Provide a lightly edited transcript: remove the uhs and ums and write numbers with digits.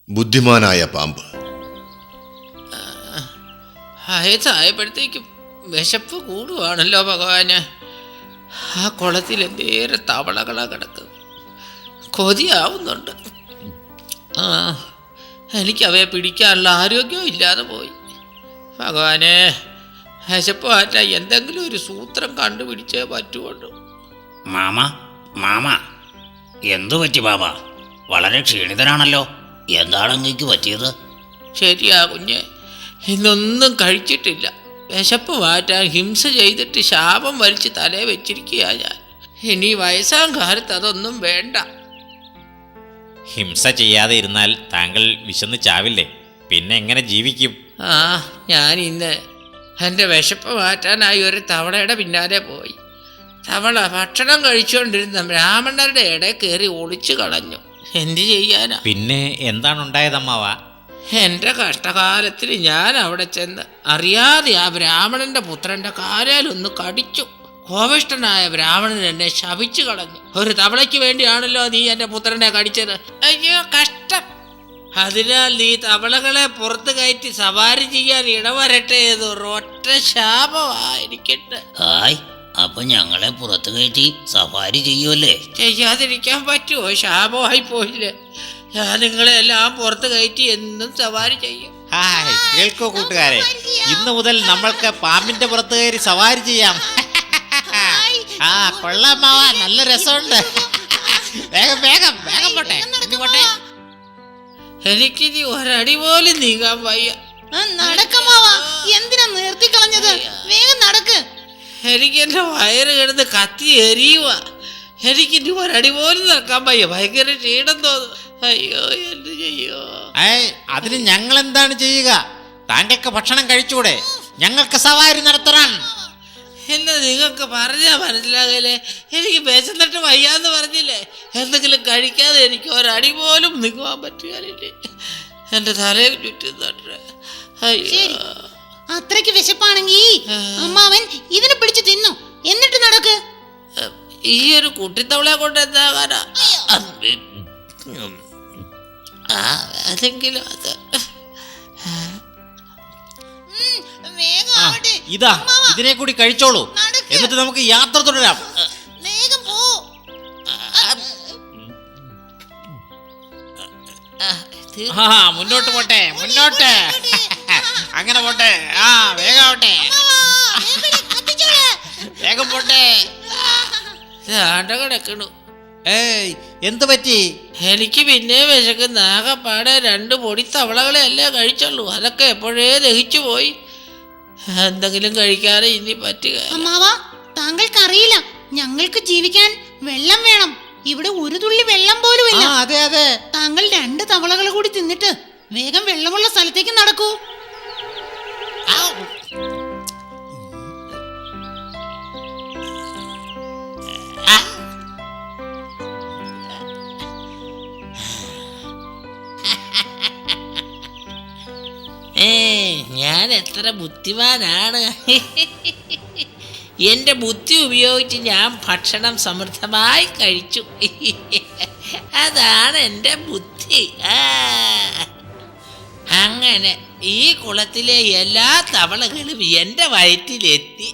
ബുദ്ധിമാനായ പാമ്പ്. വയസ്സായപ്പോഴത്തേക്കും വിശപ്പ് കൂടുവാണല്ലോ ഭഗവാന്. ആ കുളത്തിൽ എന്തേറെ തവളകളാ കിടക്കും. കൊതിയാവുന്നുണ്ട്. എനിക്കവയെ പിടിക്കാനുള്ള ആരോഗ്യവും ഇല്ലാതെ പോയി. ഭഗവാനെ, വിശപ്പ് മാറ്റാൻ എന്തെങ്കിലും ഒരു സൂത്രം കണ്ടുപിടിച്ചേ പറ്റുള്ളൂ. മാമ എന്തു പറ്റി ബാബ? വളരെ ക്ഷീണിതനാണല്ലോ. എന്താണ് അങ്ങേക്ക് പറ്റിയത്? ശരിയാ കുഞ്ഞെ, ഇന്നൊന്നും കഴിച്ചിട്ടില്ല. വിശപ്പ് മാറ്റാൻ ഹിംസ ചെയ്തിട്ട് ശാപം വലിച്ച് തലേ വെച്ചിരിക്കുക ഞാൻ. ഇനി വയസ്സാം കാലത്ത് അതൊന്നും വേണ്ട. ഹിംസ ചെയ്യാതെ ഇരുന്നാൽ താങ്കൾ വിശന്ന് ചാവില്ലേ? പിന്നെ എങ്ങനെ ജീവിക്കും? ഞാൻ ഇന്ന് എൻ്റെ വിശപ്പ് മാറ്റാനായി ഒരു തവളയുടെ പിന്നാലെ പോയി. തവള ഭക്ഷണം കഴിച്ചുകൊണ്ടിരുന്ന ബ്രാഹ്മണരുടെ ഇടയിൽ കയറി ഒളിച്ചു കളഞ്ഞു. എന്ത് ചെയ്യാനാ? പിന്നെ എന്താണ് ഉണ്ടായതമ്മാവ? എൻ്റെ കഷ്ടകാലത്തിൽ ഞാൻ അവിടെ ചെന്ന് അറിയാതെ ആ ബ്രാഹ്മണന്റെ പുത്രൻ്റെ കാലിലൊന്ന് കടിച്ചു. കോപിഷ്ഠനായ ബ്രാഹ്മണൻ എന്നെ ശപിച്ചു കളഞ്ഞു. ഒരു തവളയ്ക്ക് വേണ്ടിയാണല്ലോ നീ എൻ്റെ പുത്രനെ കടിച്ചത്. അയ്യോ കഷ്ടം. അതിനാൽ നീ തവളകളെ പുറത്ത് കയറ്റി സവാരി ചെയ്യാൻ ഇടവരട്ടെ എന്നൊരൊറ്റ ശാപമാ എനിക്കുണ്ട്. ഹായ്, അപ്പൊ ഞങ്ങളെ പുറത്തു കയറ്റി സഫാരി ചെയ്യുമല്ലേ? ചെയ്യാതിരിക്കാൻ പറ്റുമോ? ശാപമായി പോയില്ലേ. ഞാൻ നിങ്ങളെ എല്ലാം പുറത്ത് കയറ്റി എന്നും സവാരി ചെയ്യും. ഹായ്, കേൾക്കോ കൂട്ടുകാരെ, ഇന്നു മുതൽ നമ്മൾക്ക് പാമ്പിന്റെ പുറത്ത് കയറി സവാരി ചെയ്യാം. കൊള്ളാം മാവ, നല്ല രസമുണ്ട്. വേഗം വേഗം വേഗം പോട്ടെ, പോട്ടെ. എനിക്കിനി ഒരടി പോലും നീങ്ങാൻ വയ്യ. നടക്കമാവാ, എന്തിനാ നിർത്തിക്കളഞ്ഞത്? വേഗം നടക്ക്. എനിക്ക് എൻ്റെ വയറ് കിടന്ന് കത്തി എരിയുക. എനിക്കിനി ഒരടി പോലും നടക്കാൻ വയ്യ. ഭയങ്കര ക്ഷീണം തോന്നുന്നു. അയ്യോ, എന്ത് ചെയ്യോ? അതിന് ഞങ്ങൾ എന്താണ് ചെയ്യുക? താങ്കൾക്ക് ഭക്ഷണം കഴിച്ചൂടെ? ഞങ്ങൾക്ക് സവാരി നടത്തണം. എന്നെ നിങ്ങൾക്ക് പറഞ്ഞാൽ മനസ്സിലാകല്ലേ? എനിക്ക് വിശന്നിട്ട് വയ്യാന്ന് പറഞ്ഞില്ലേ? എന്തെങ്കിലും കഴിക്കാതെ എനിക്ക് ഒരടി പോലും നിൽക്കുവാൻ പറ്റുകയില്ലേ. എൻ്റെ തലയിൽ ചുറ്റും തട്ടേ. അയ്യോ, അത്രയ്ക്ക് വിശപ്പാണെങ്കിൽ അമ്മാവൻ ഇതിനെ പിടിച്ച് തിന്നു, എന്നിട്ട് നടക്ക്. ഈ ഒരു കുട്ടിത്തവളെ കൊണ്ട് എന്താകാനാ? അതെങ്കിലും അത് ഇതാ, ഇതിനെ കൂടി കഴിച്ചോളൂ. എന്നിട്ട് നമുക്ക് യാത്ര തുടരാം. വേഗം പോ. മുന്നോട്ട് പോട്ടെ, മുന്നോട്ട്. അങ്ങനെ പോട്ടെ. വേഗാവട്ടെ, വേഗം പോട്ടെ. കിടക്കണു. എന്തു പറ്റി? എനിക്ക് പിന്നെ വിശക്കുന്ന. ആകെപ്പാടെ 2 പൊടി തവളകളെ അല്ലേ കഴിച്ചുള്ളൂ. അതൊക്കെ എപ്പോഴേ ദഹിച്ചു പോയി. എന്തെങ്കിലും കഴിക്കാതെ ഇനി പറ്റുക. അമ്മാവാ, താങ്കൾക്കറിയില്ല, ഞങ്ങൾക്ക് ജീവിക്കാൻ വെള്ളം വേണം. ഇവിടെ ഒരു തുള്ളി വെള്ളം പോലും ഇല്ല. അതെ അതെ. താങ്കൾ 2 തവളകൾ കൂടി തിന്നിട്ട് വേഗം വെള്ളമുള്ള സ്ഥലത്തേക്ക് നടക്കൂ. ഞാൻ എത്ര ബുദ്ധിമാനാണ്. എൻ്റെ ബുദ്ധി ഉപയോഗിച്ച് ഞാൻ ഭക്ഷണം സമൃദ്ധമായി കഴിച്ചു. അതാണ് എൻ്റെ ബുദ്ധി. അങ്ങനെ ഈ കുളത്തിലെ എല്ലാ തവളകളും എൻ്റെ വയറ്റിലെത്തി.